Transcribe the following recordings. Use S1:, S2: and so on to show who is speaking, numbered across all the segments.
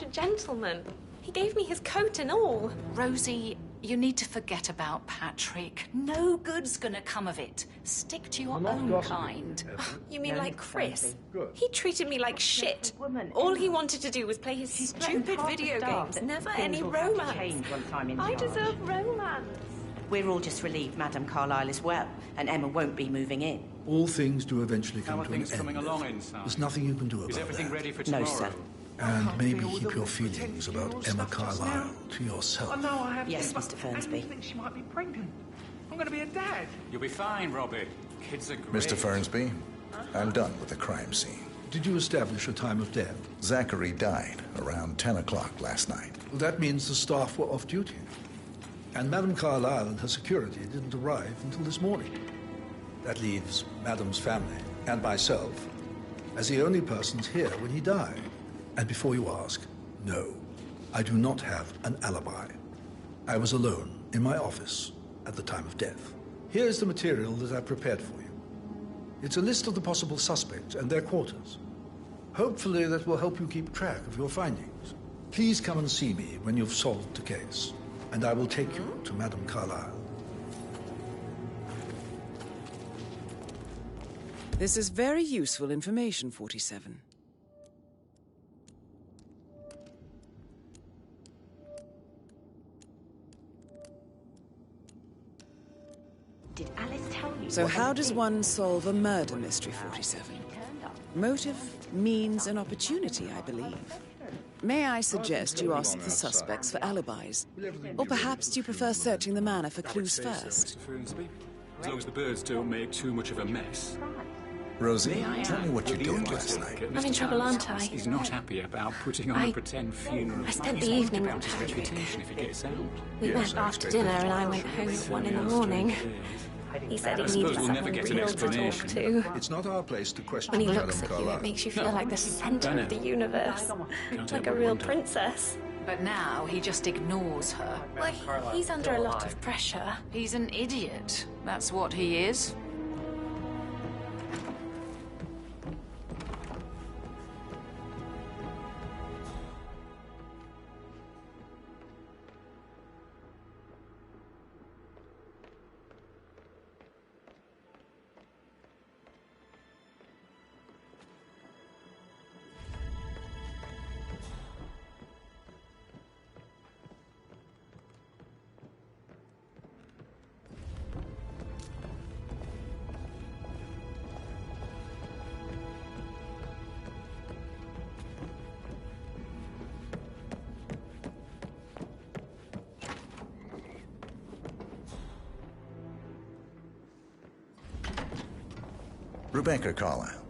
S1: a gentleman. He gave me his coat and all.
S2: Rosie, you need to forget about Patrick. No good's gonna come of it. Stick to your own kind.
S1: You mean like Chris? He treated me like shit. All he wanted to do was play his stupid video games. Never any romance. I deserve romance.
S3: We're all just relieved Madame Carlyle is well, and Emma won't be moving in.
S4: All things do eventually
S5: How
S4: come
S5: are
S4: to an
S5: things
S4: end.
S5: coming along inside?
S4: There's nothing you can do about
S5: Is everything
S4: that.
S5: ready for
S3: No,
S5: tomorrow?
S3: sir.
S4: And maybe keep your feelings about Emma Carlyle to yourself.
S6: No, I have
S3: Yes,
S6: to, but
S3: Mr. Fernsby.
S6: I think she might be pregnant. I'm going to be a dad.
S5: You'll be fine, Robbie. Kids are great.
S7: Mr. Fernsby, I'm done with the crime scene.
S4: Did you establish a time of death?
S7: Zachary died around 10 o'clock last night.
S4: Well, that means the staff were off duty. And Madame Carlyle and her security didn't arrive until this morning. That leaves Madame's family and myself as the only persons here when he died. And before you ask, no, I do not have an alibi. I was alone in my office at the time of death. Here's the material that I prepared for you. It's a list of the possible suspects and their quarters. Hopefully that will help you keep track of your findings. Please come and see me when you've solved the case, and I will take you to Madame Carlyle.
S8: This is very useful information, 47.
S3: Did Alice tell you?
S8: So how does one solve a murder mystery, 47? Motive, means, and opportunity, I believe. May I suggest you ask the suspects for alibis? Or perhaps do you prefer searching the manor for clues first?
S5: Fernsby. As long as the birds don't make too much of a mess.
S7: Rosie, tell me what you did last night.
S1: I'm in trouble, aren't I?
S5: He's not happy about putting on a pretend funeral.
S1: I spent the
S5: He's worried
S1: evening
S5: about
S1: with
S5: his
S1: Patrick.
S5: reputation if he gets out.
S1: We met after dinner and I went home at 1 in the morning. He said he needed
S5: we'll never get an
S1: someone real to talk
S5: explanation.
S1: to.
S4: It's not our place to question
S1: When he
S4: Madame
S1: looks at you,
S4: Carlyle.
S1: it makes you feel like the center of the universe.
S5: Can't
S1: Like
S5: help
S1: a
S5: but
S1: real
S5: wonder.
S1: princess.
S2: But now he just ignores her.
S1: Well, he's under a lot of pressure.
S2: He's an idiot. That's what he is.
S7: Rebecca Carlyle,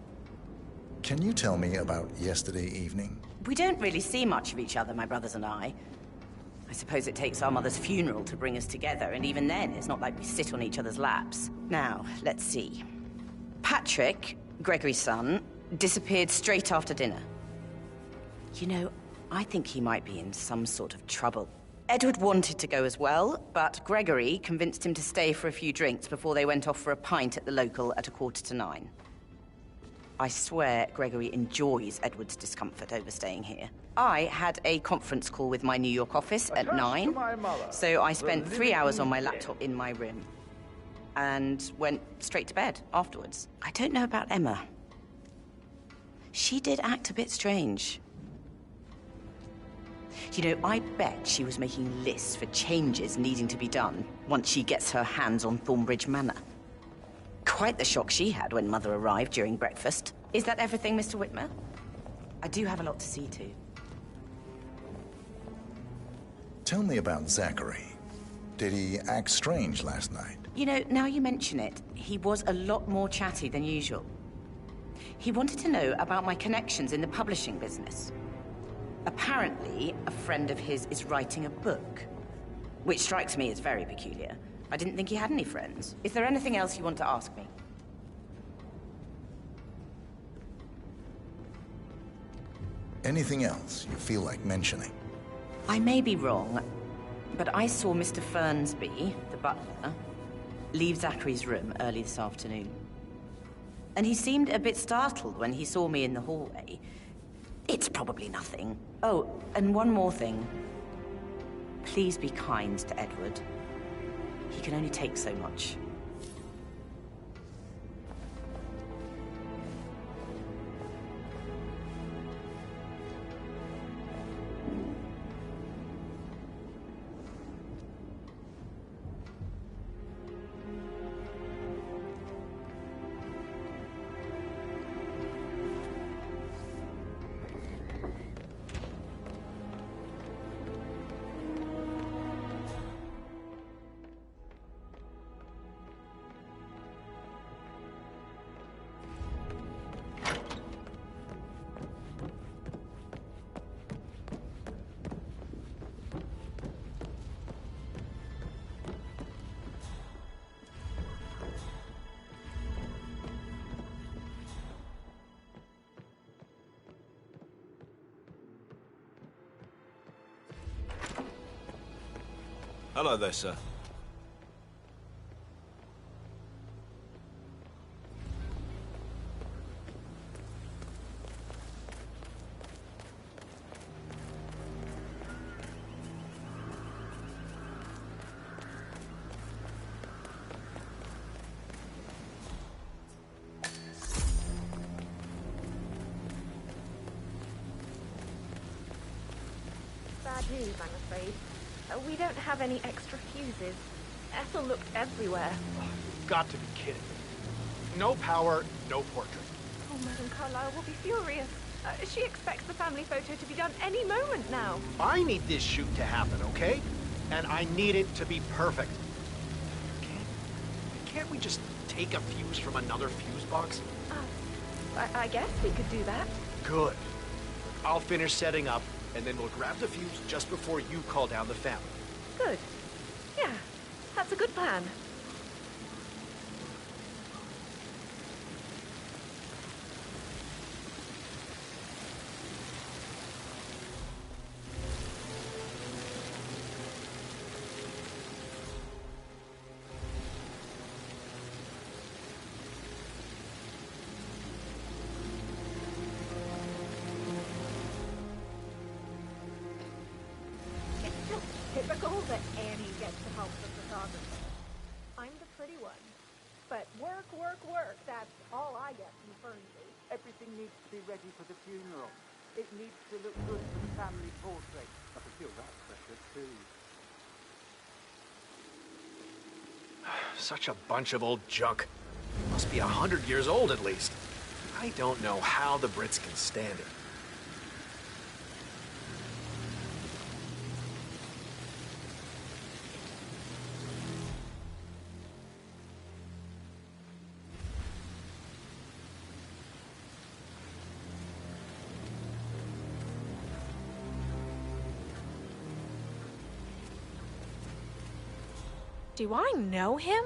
S7: can you tell me about yesterday evening?
S3: We don't really see much of each other, my brothers and I. I suppose it takes our mother's funeral to bring us together, and even then, it's not like we sit on each other's laps. Now, let's see. Patrick, Gregory's son, disappeared straight after dinner. You know, I think he might be in some sort of trouble. Edward wanted to go as well, but Gregory convinced him to stay for a few drinks before they went off for a pint at the local at 8:45. I swear Gregory enjoys Edward's discomfort over staying here. I had a conference call with my New York office at 9, so I spent 3 hours on my laptop in my room and went straight to bed afterwards. I don't know about Emma. She did act a bit strange. You know, I bet she was making lists for changes needing to be done once she gets her hands on Thornbridge Manor. Quite the shock she had when Mother arrived during breakfast. Is that everything, Mr. Whitmer? I do have a lot to see to.
S7: Tell me about Zachary. Did he act strange last night?
S3: You know, now you mention it, he was a lot more chatty than usual. He wanted to know about my connections in the publishing business. Apparently, a friend of his is writing a book, which strikes me as very peculiar. I didn't think he had any friends. Is there anything else you want to ask me?
S7: Anything else you feel like mentioning?
S3: I may be wrong, but I saw Mr. Fernsby, the butler, leave Zachary's room early this afternoon. And he seemed a bit startled when he saw me in the hallway. It's probably nothing. Oh, and one more thing. Please be kind to Edward. He can only take so much.
S9: Hello there, sir.
S1: Bad news, I'm afraid. We don't have any extra fuses. Ethel looked everywhere.
S6: Oh, you've got to be kidding me. No power, no portrait.
S1: Oh, Madame Carlyle will be furious. She expects the family photo to be done any moment now.
S6: I need this shoot to happen, okay? And I need it to be perfect. Can't we just take a fuse from another fuse box?
S1: I guess we could do that.
S6: Good. I'll finish setting up, and then we'll grab the fuse just before you call down the family.
S1: Good. Yeah, that's a good plan. Typical that Annie gets to help the photographer. I'm the pretty one. But work, work, work. That's all I get from Fernsey.
S10: Everything needs to be ready for the funeral. It needs to look good for the family portrait. I can feel that pressure too.
S6: Such a bunch of old junk. Must be 100 years old at least. I don't know how the Brits can stand it.
S1: Do I know him?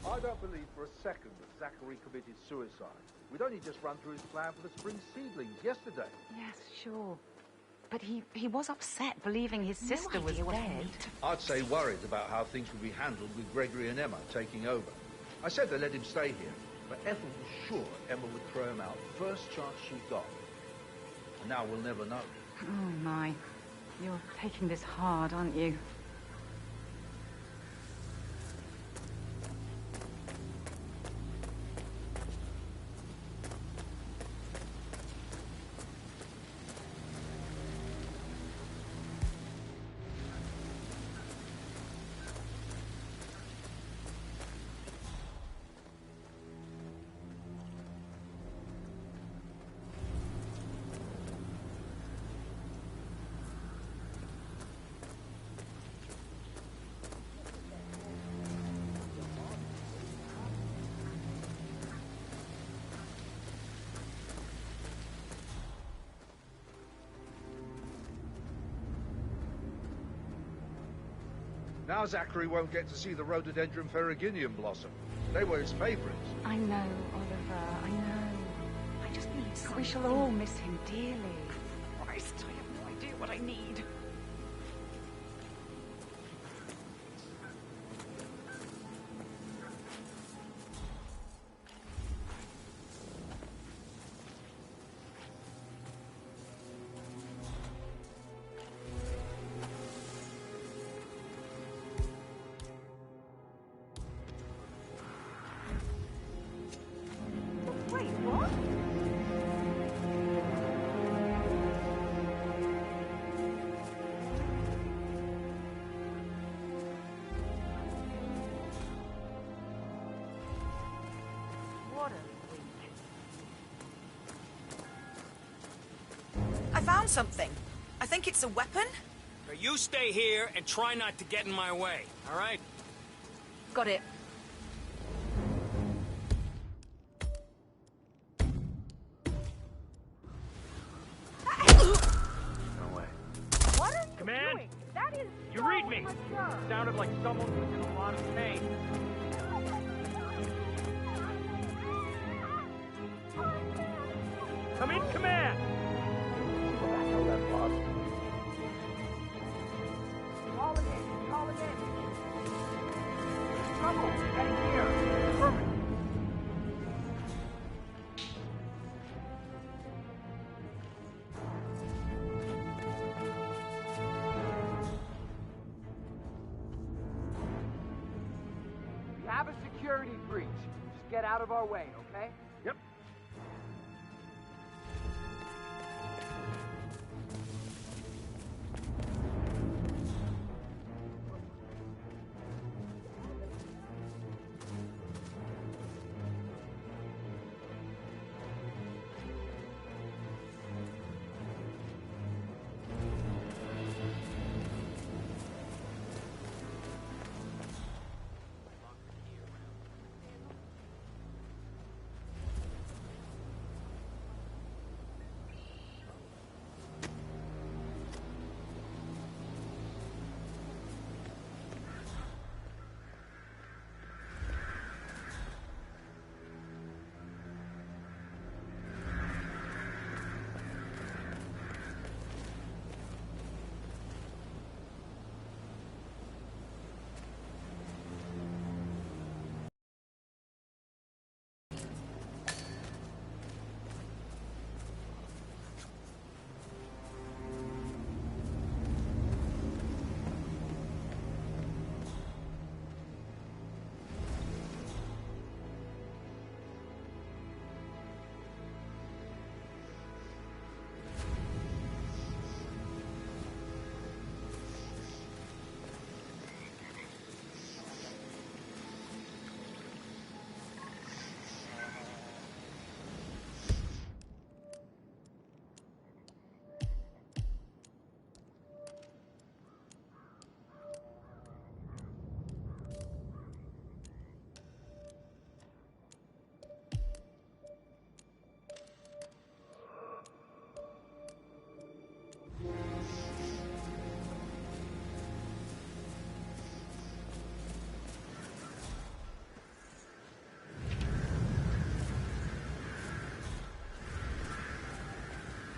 S4: I don't believe for a second that Zachary committed suicide. We'd only just run through his plan for the spring seedlings yesterday.
S11: Yes, sure. But he was upset believing his sister was dead.
S4: I'd say worried about how things would be handled with Gregory and Emma taking over. I said they let him stay here, but Ethel was sure Emma would throw him out first chance she got. And now we'll never know.
S11: Oh, my. You're taking this hard, aren't you?
S4: Now Zachary won't get to see the rhododendron ferruginum blossom. They were his favourites.
S11: I know, Oliver, I know. I just need We shall all miss him dearly. Christ, I have no idea what I need. Wait, what? What a week.
S12: I found something. I think it's a weapon.
S13: Now you stay here and try not to get in my way, all right?
S12: Got it.
S6: No way.
S10: What are you
S6: Command?
S10: doing? That is
S6: You
S10: so
S6: read me!
S10: immature.
S6: Sounded like someone was in a lot of pain. Come in, command!
S10: Call again. Call again. Trouble. Heading here. Hurry. We have a security breach. Just get out of our way, okay?
S6: Yep.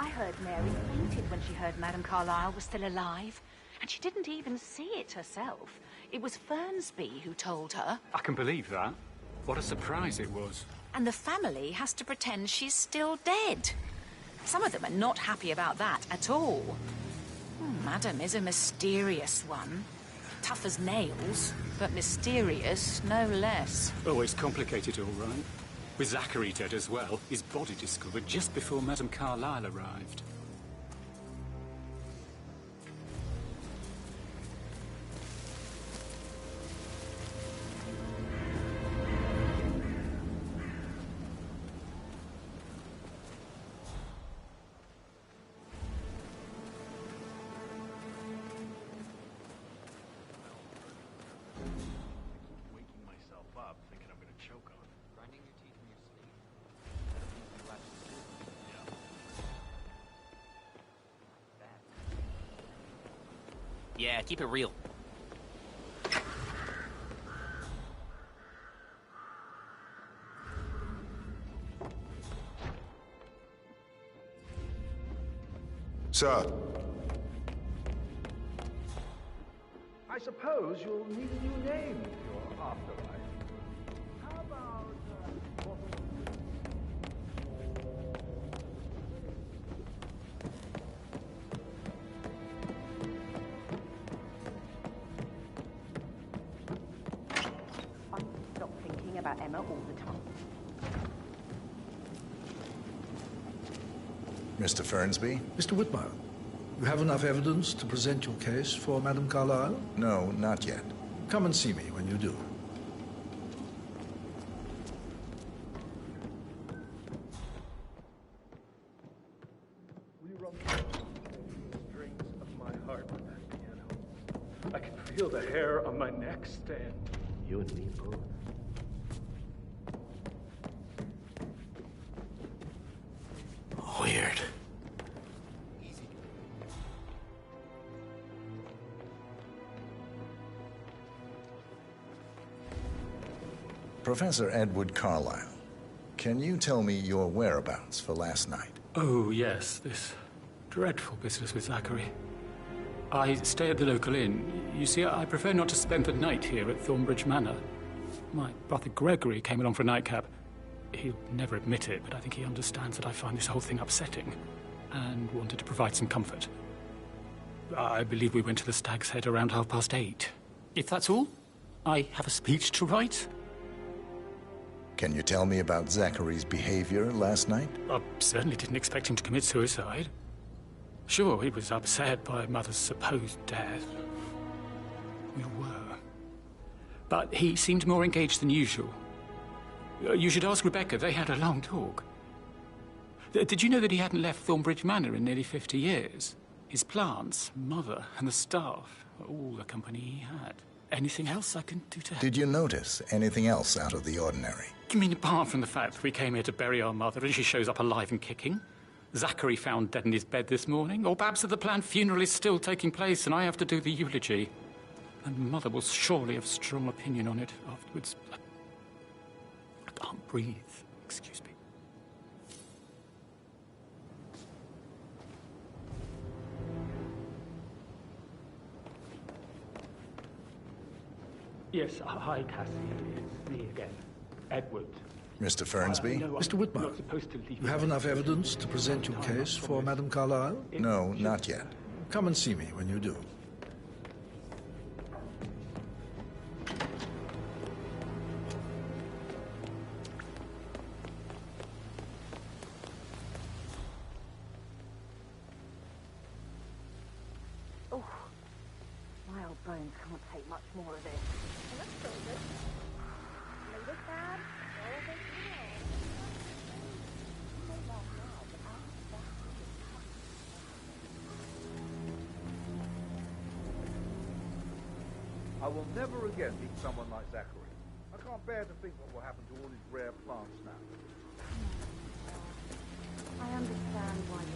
S11: I heard Mary fainted when she heard Madame Carlyle was still alive. And she didn't even see it herself. It was Fernsby who told her.
S5: I can believe that. What a surprise it was.
S2: And the family has to pretend she's still dead. Some of them are not happy about that at all. Madam is a mysterious one. Tough as nails, but mysterious no less.
S5: Oh, it's complicated, all right. With Zachary dead as well, his body discovered just before Madame Carlyle arrived.
S6: Waking myself up thinking I'm gonna choke on it.
S10: Grinding your teeth in your sleep.
S14: Yeah, keep it real.
S15: Sir.
S4: I suppose you'll need a new name for your afterlife. How about...
S3: Stop thinking about Emma all the time.
S7: Mr. Fernsby?
S4: Mr. Whitmire, you have enough evidence to present your case for Madame Carlyle?
S7: No, not yet.
S4: Come and see me when you do.
S6: Will you run the strings of my heart with that piano? I can feel the hair on my neck stand. You and me both.
S9: Weird.
S7: Professor Edward Carlyle, can you tell me your whereabouts for last night?
S5: Oh, yes, this dreadful business with Zachary. I stay at the local inn. You see, I prefer not to spend the night here at Thornbridge Manor. My brother Gregory came along for a nightcap. He'll never admit it, but I think he understands that I find this whole thing upsetting and wanted to provide some comfort. I believe we went to the Stag's Head around 8:30. If that's all, I have a speech to write.
S7: Can you tell me about Zachary's behavior last night?
S5: I certainly didn't expect him to commit suicide. Sure, he was upset by Mother's supposed death. We were. But he seemed more engaged than usual. You should ask Rebecca. They had a long talk. Did you know that he hadn't left Thornbridge Manor in nearly 50 years? His plants, Mother, and the staff, all the company he had. Anything else I can do to help?
S7: Did you notice anything else out of the ordinary?
S5: You mean apart from the fact that we came here to bury our mother and she shows up alive and kicking? Zachary found dead in his bed this morning? Or perhaps that the planned funeral is still taking place and I have to do the eulogy? And Mother will surely have a strong opinion on it afterwards. I can't breathe. Excuse me. Yes, hi, Cassie. It's me again. Edward.
S7: Mr. Fernsby?
S4: Mr. Whitmire, you have enough evidence to present your case for Madame Carlyle?
S7: No, not yet.
S4: Come and see me when you do.
S11: Oh, my old bones can't take much more of this.
S4: I will never again meet someone like Zachary. I can't bear to think what will happen to all these rare plants now.
S11: I understand why you...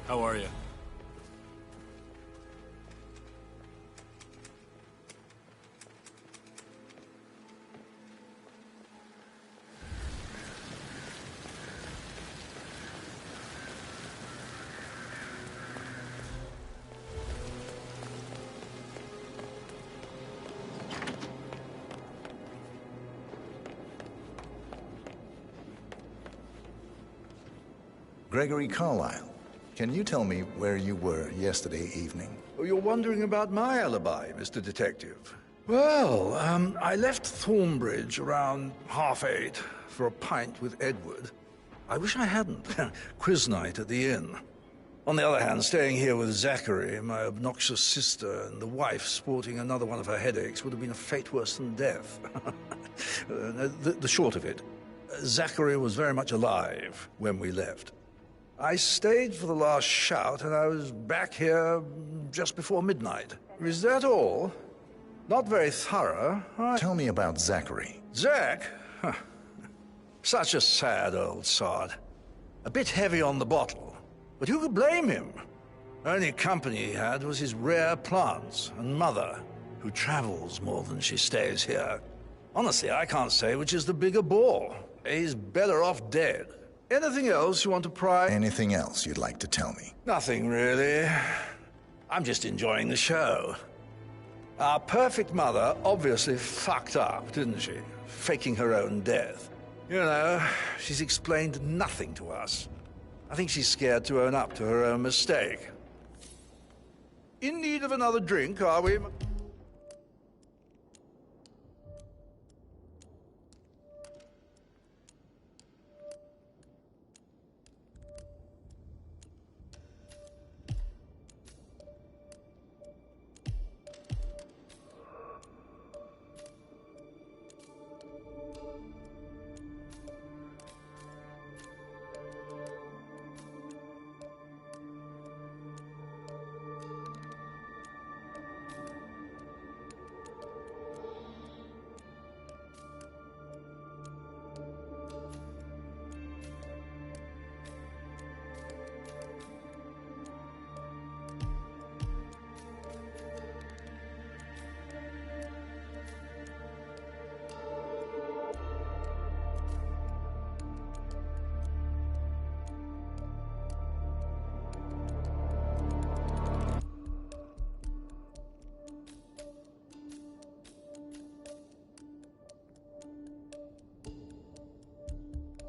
S9: How are you?
S7: Gregory Carlyle, can you tell me where you were yesterday evening?
S4: Oh, you're wondering about my alibi, Mr. Detective. Well, I left Thornbridge around 8:30 for a pint with Edward. I wish I hadn't. Quiz night at the inn. On the other hand, staying here with Zachary, my obnoxious sister, and the wife sporting another one of her headaches would have been a fate worse than death. The short of it, Zachary was very much alive when we left. I stayed for the last shout, and I was back here just before midnight. Is that all? Not very thorough.
S7: Tell me about Zachary.
S4: Zach? Huh. Such a sad old sod. A bit heavy on the bottle, but who could blame him? Only company he had was his rare plants and mother, who travels more than she stays here. Honestly, I can't say which is the bigger bore. He's better off dead. Anything else you want to pry?
S7: Anything else you'd like to tell me?
S4: Nothing, really. I'm just enjoying the show. Our perfect mother obviously fucked up, didn't she? Faking her own death. You know, she's explained nothing to us. I think she's scared to own up to her own mistake. In need of another drink, are we?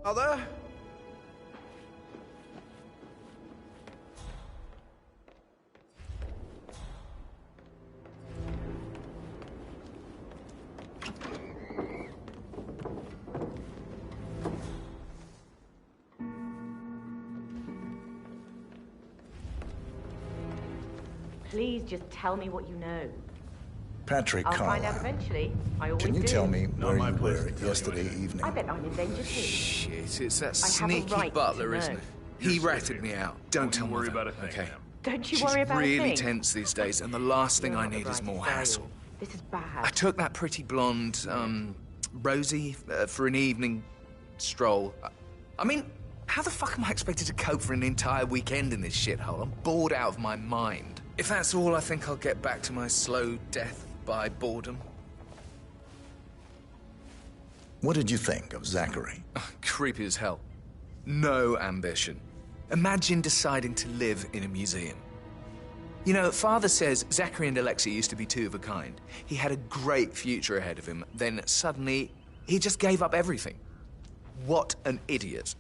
S4: Mother?
S15: Please just tell me what you know.
S7: Patrick
S15: I'll find out
S7: Carlisle.
S15: eventually. I always do.
S7: Can you tell me where you were yesterday evening?
S15: I bet I'm in danger too.
S16: Shit, it's that
S15: I have a
S16: sneaky
S15: right
S16: butler,
S15: to
S16: isn't
S15: know.
S16: it? He ratted me out. Don't tell
S6: worry
S16: Mother,
S6: about a thing,
S16: okay?
S6: ma'am.
S15: Don't you
S16: She's
S15: worry about a
S16: really
S15: thing.
S16: tense these days, and the last thing
S15: You're
S16: I
S15: not the
S16: need is
S15: brightest,
S16: more
S15: are you?
S16: hassle.
S15: This is bad.
S16: I took that pretty blonde, Rosie, for an evening stroll. I mean, how the fuck am I expected to cope for an entire weekend in this shithole? I'm bored out of my mind. If that's all, I think I'll get back to my slow death by boredom.
S7: What did you think of Zachary?
S16: Creepy as hell. No ambition. Imagine deciding to live in a museum. You know, Father says Zachary and Alexia used to be two of a kind. He had a great future ahead of him, then suddenly he just gave up everything. What an idiot.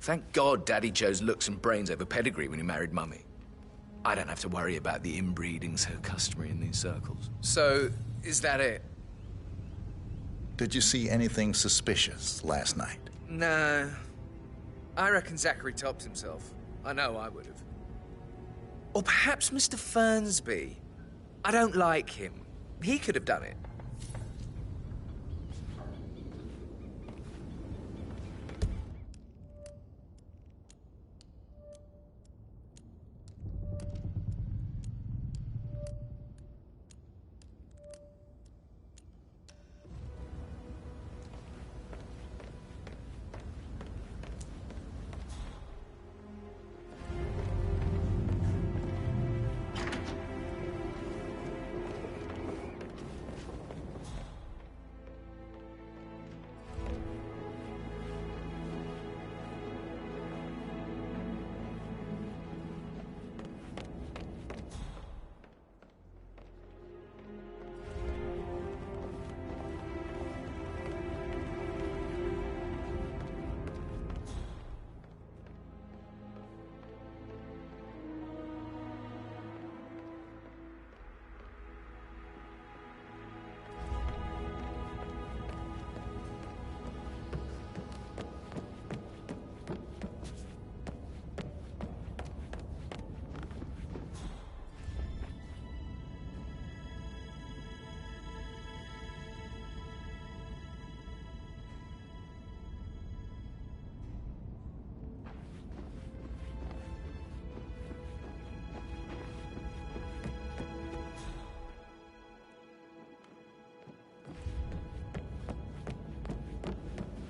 S16: Thank God Daddy chose looks and brains over pedigree when he married Mummy. I don't have to worry about the inbreeding so customary in these circles. So, is that it?
S7: Did you see anything suspicious last night?
S16: No. I reckon Zachary topped himself. I know I would have. Or perhaps Mr. Fernsby. I don't like him. He could have done it.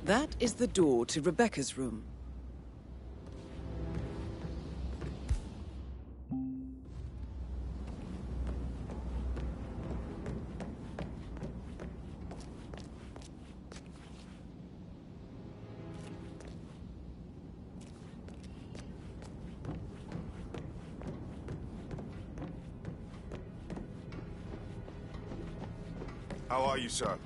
S8: That is the door to Rebecca's room.
S17: How are you, sir?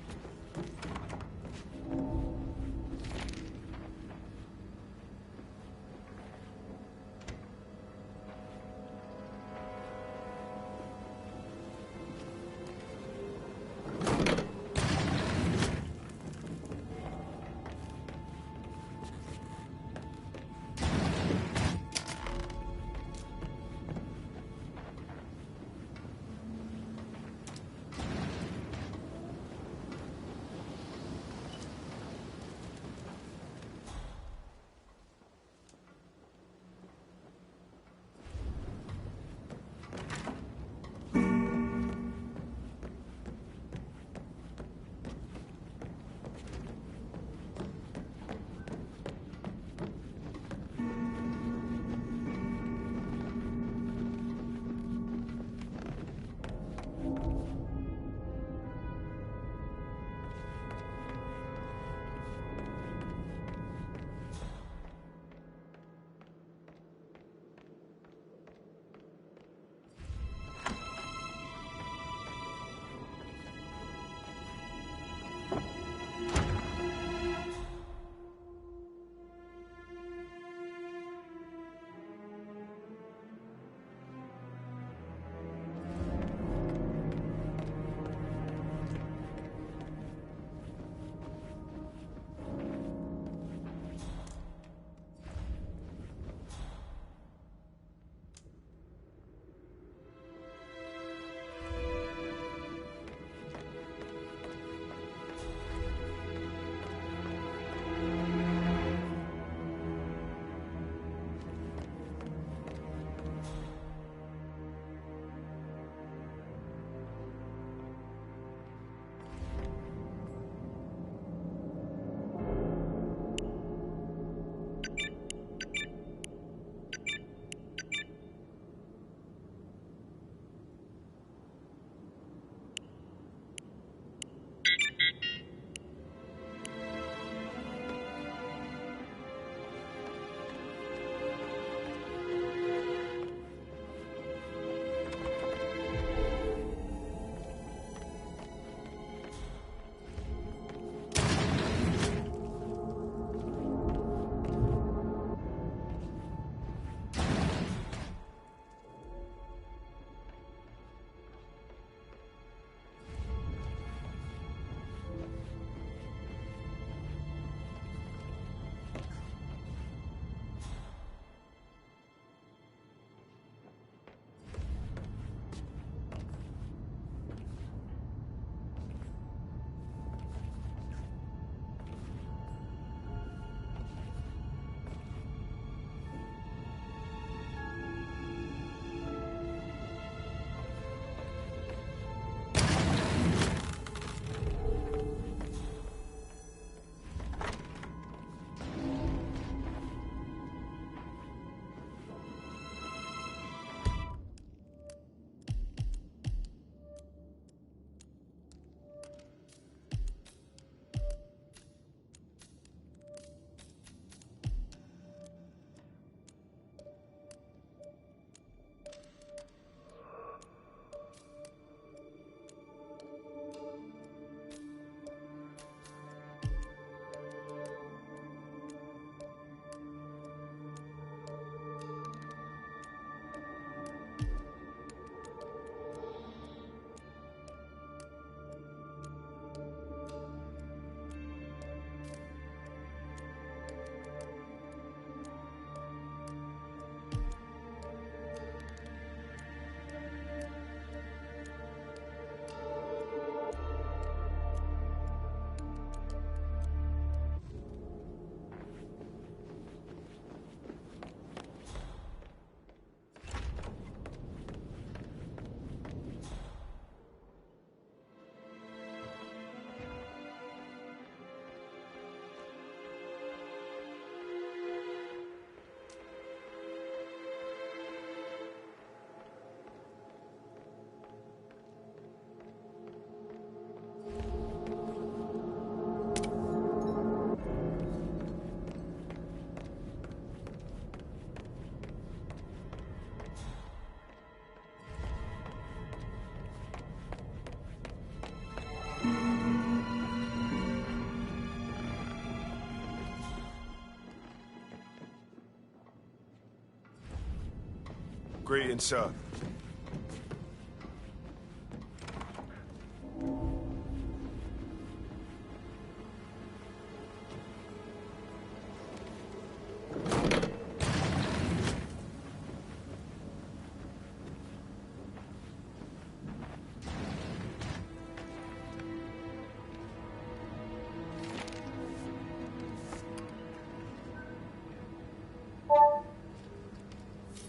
S17: Greetings, sir.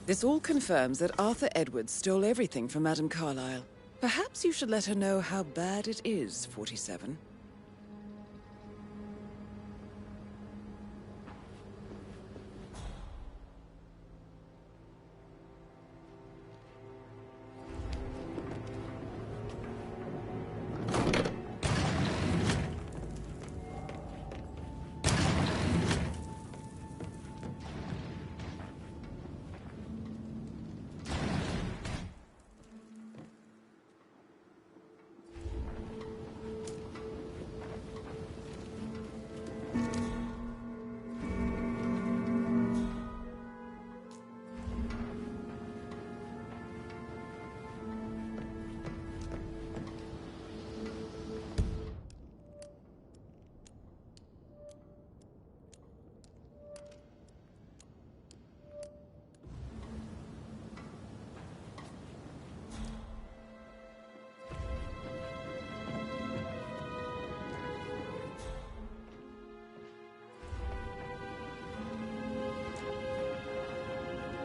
S8: This all confirms that Arthur Edwards stole everything from Madame Carlyle. Perhaps you should let her know how bad it is, 47.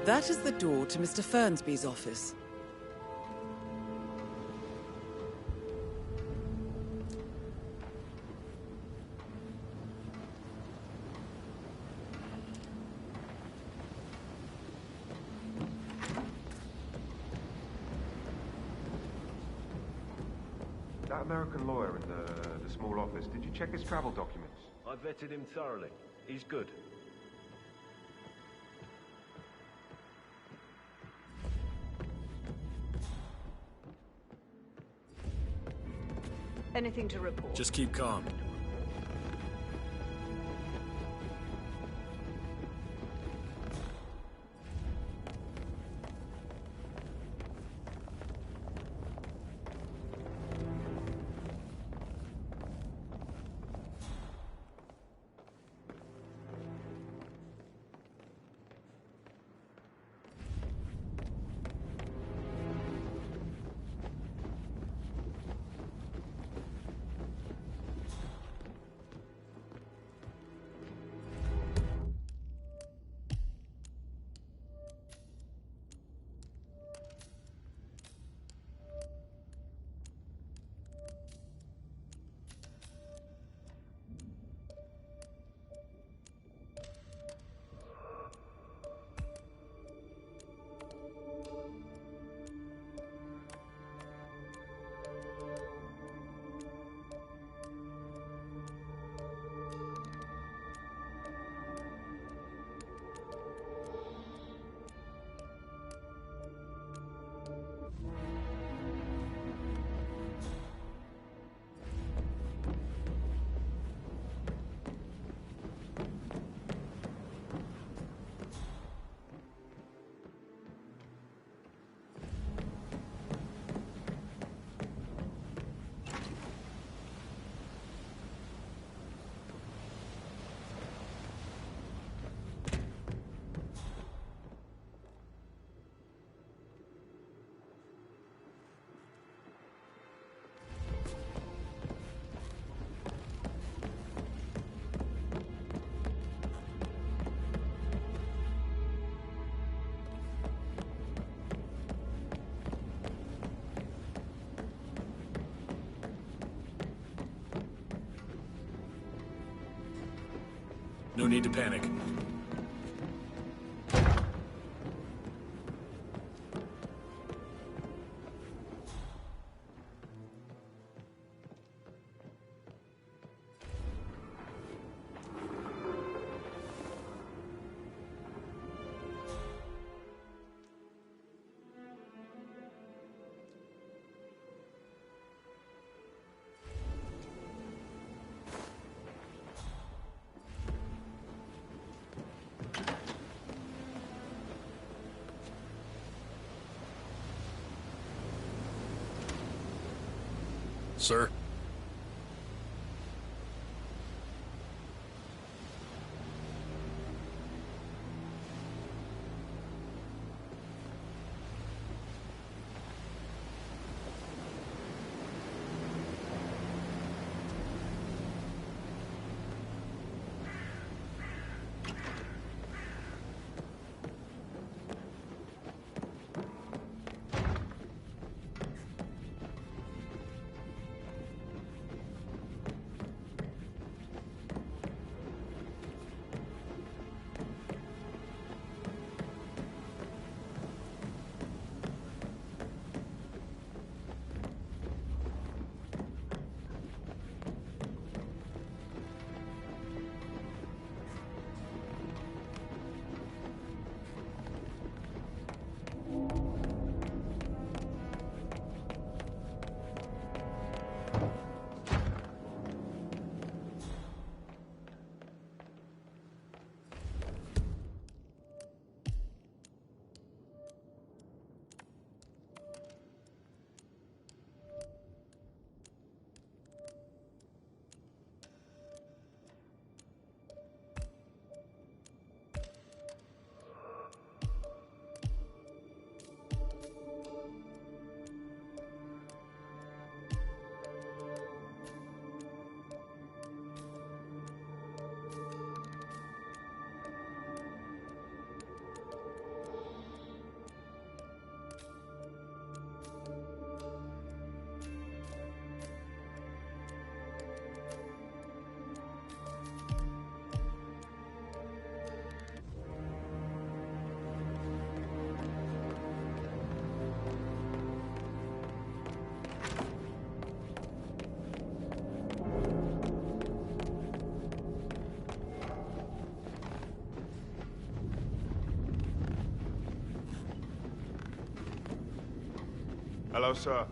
S8: That is the door to Mr. Fernsby's office.
S18: That American lawyer in the small office, did you check his travel documents?
S6: I vetted him thoroughly. He's good.
S11: Anything to report?
S9: Just keep calm. No need to panic. Sir?
S18: Hello, sir.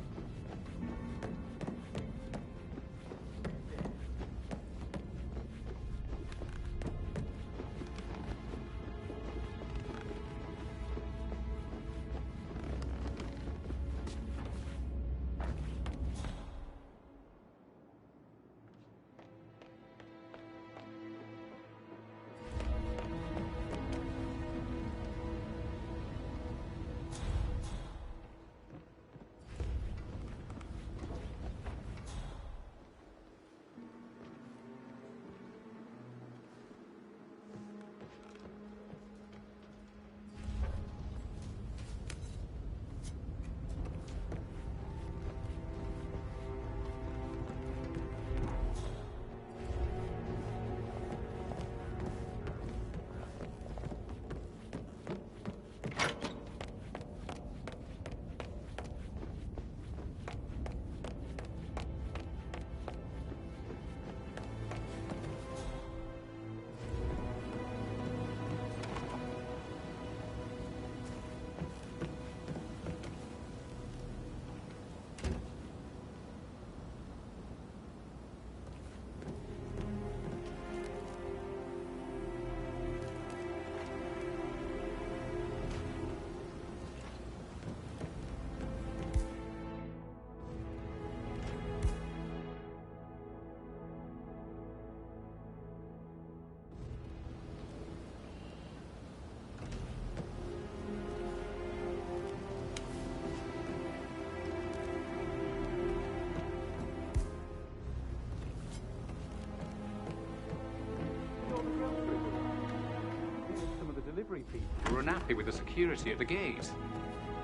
S5: We're unhappy with the security at the gate.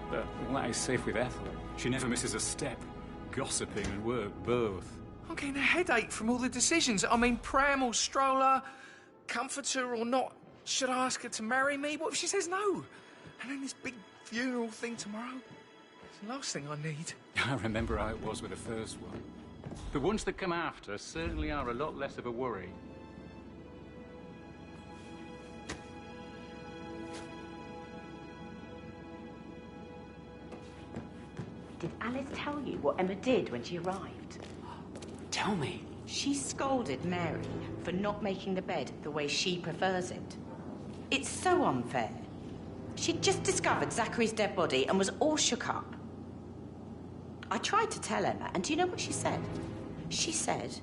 S5: But all that is safe with Ethel. She never misses a step. Gossiping and work both.
S16: I'm getting a headache from all the decisions. I mean, pram or stroller, comforter or not. Should I ask her to marry me? What if she says no? And then this big funeral thing tomorrow? It's the last thing I need.
S5: I remember how it was with the first one. The ones that come after certainly are a lot less of a worry.
S3: Did Alice tell you what Emma did when she arrived?
S5: Tell me.
S3: She scolded Mary for not making the bed the way she prefers it. It's so unfair. She'd just discovered Zachary's dead body and was all shook up. I tried to tell Emma, and do you know what she said? She said,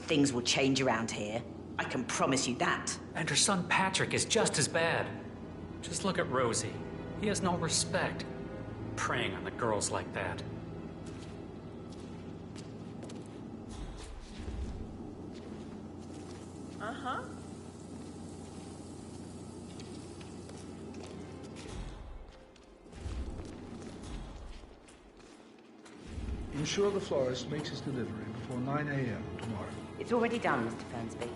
S3: things will change around here. I can promise you that.
S17: And her son Patrick is just as bad. Just look at Rosie. He has no respect. Preying on the girls like that.
S3: Uh-huh.
S4: Ensure the florist makes his delivery before 9 a.m. tomorrow.
S15: It's already done, Mr. Fernsby.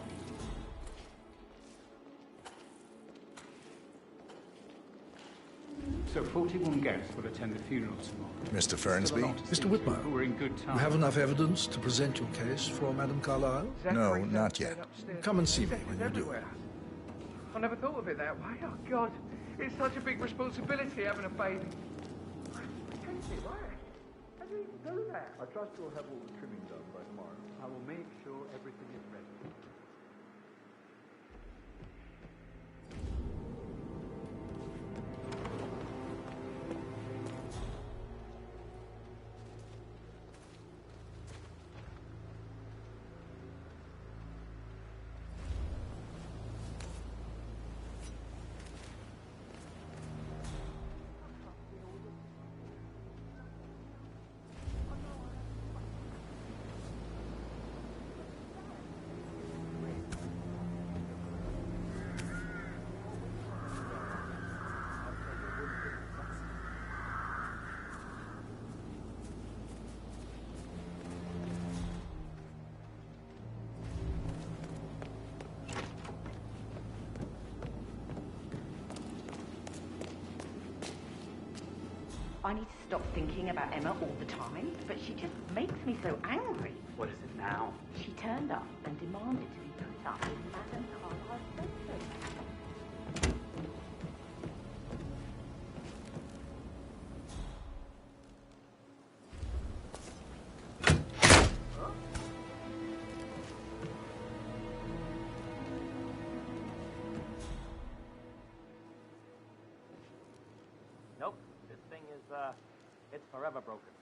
S5: So 41 guests will attend the funeral tomorrow.
S7: Mr. Fernsby?
S4: Mr. Whitmer,
S5: We're in good time.
S4: you have enough evidence to present your case for Madame Carlyle?
S7: No, not yet.
S4: Come and see me when you do.
S6: Everywhere. I never thought of it that way. Oh, God. It's such a big responsibility having a baby. I can't see right. How do you even do that?
S4: I trust you'll have all the trimming done by tomorrow.
S5: I will make sure everything is ready.
S15: I need to stop thinking about Emma all the time, but she just makes me so angry.
S17: What is it now?
S15: She turned up and demanded to be put up with Madame Carlyle's secretary.
S10: Nope, this thing is, it's forever broken.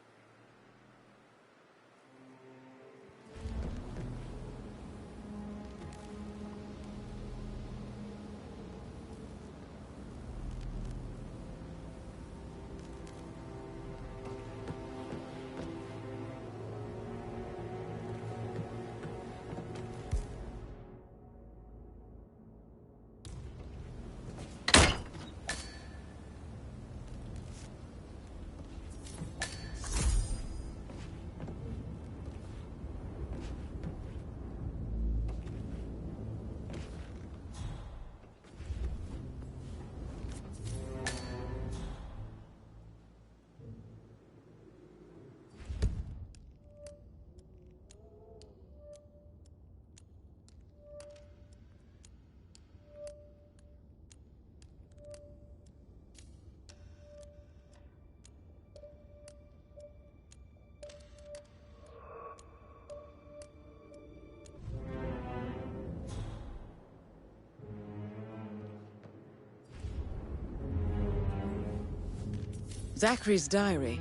S8: Zachary's diary.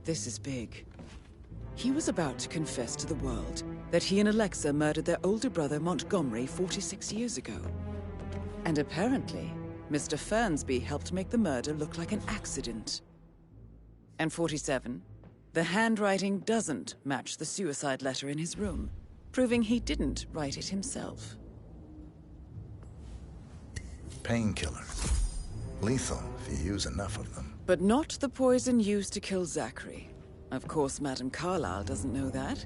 S8: This is big. He was about to confess to the world that he and Alexa murdered their older brother Montgomery 46 years ago. And apparently, Mr. Fernsby helped make the murder look like an accident. And 47, the handwriting doesn't match the suicide letter in his room, proving he didn't write it himself.
S7: Painkillers. Lethal if you use enough of them.
S8: But not the poison used to kill Zachary. Of course, Madame Carlyle doesn't know that.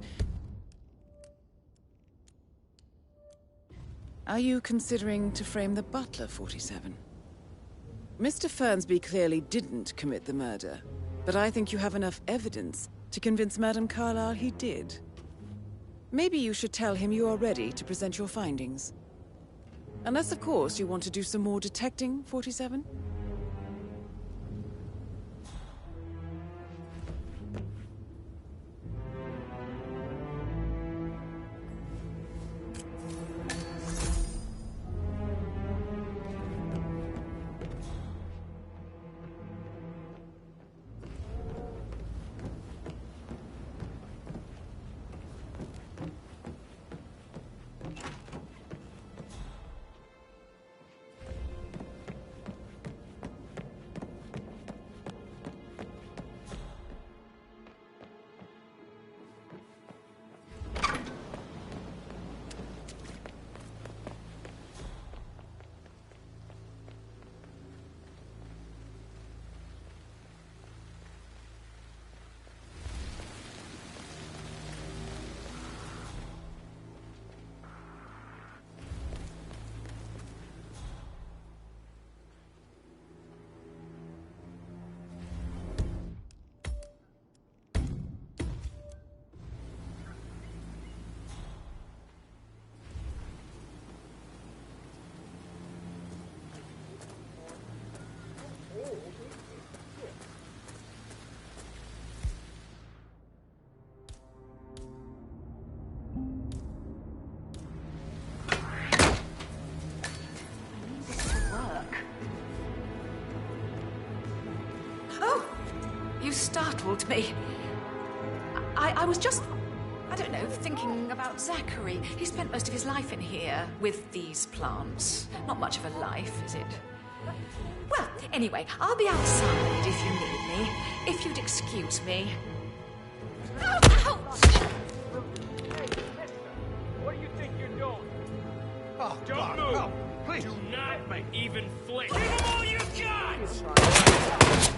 S8: Are you considering to frame the butler, 47? Mr. Fernsby clearly didn't commit the murder, but I think you have enough evidence to convince Madame Carlyle he did. Maybe you should tell him you are ready to present your findings. Unless, of course, you want to do some more detecting, 47?
S2: Oh! You startled me. I was just, I don't know, thinking about Zachary. He spent most of his life in here with these plants. Not much of a life, is it? Well, anyway, I'll be outside if you need me. If you'd excuse me.
S13: Hey, mister, what do you think you're doing?
S6: Oh,
S13: Don't
S6: God,
S13: move.
S6: no, please.
S13: Do not even flinch. Give him all you got!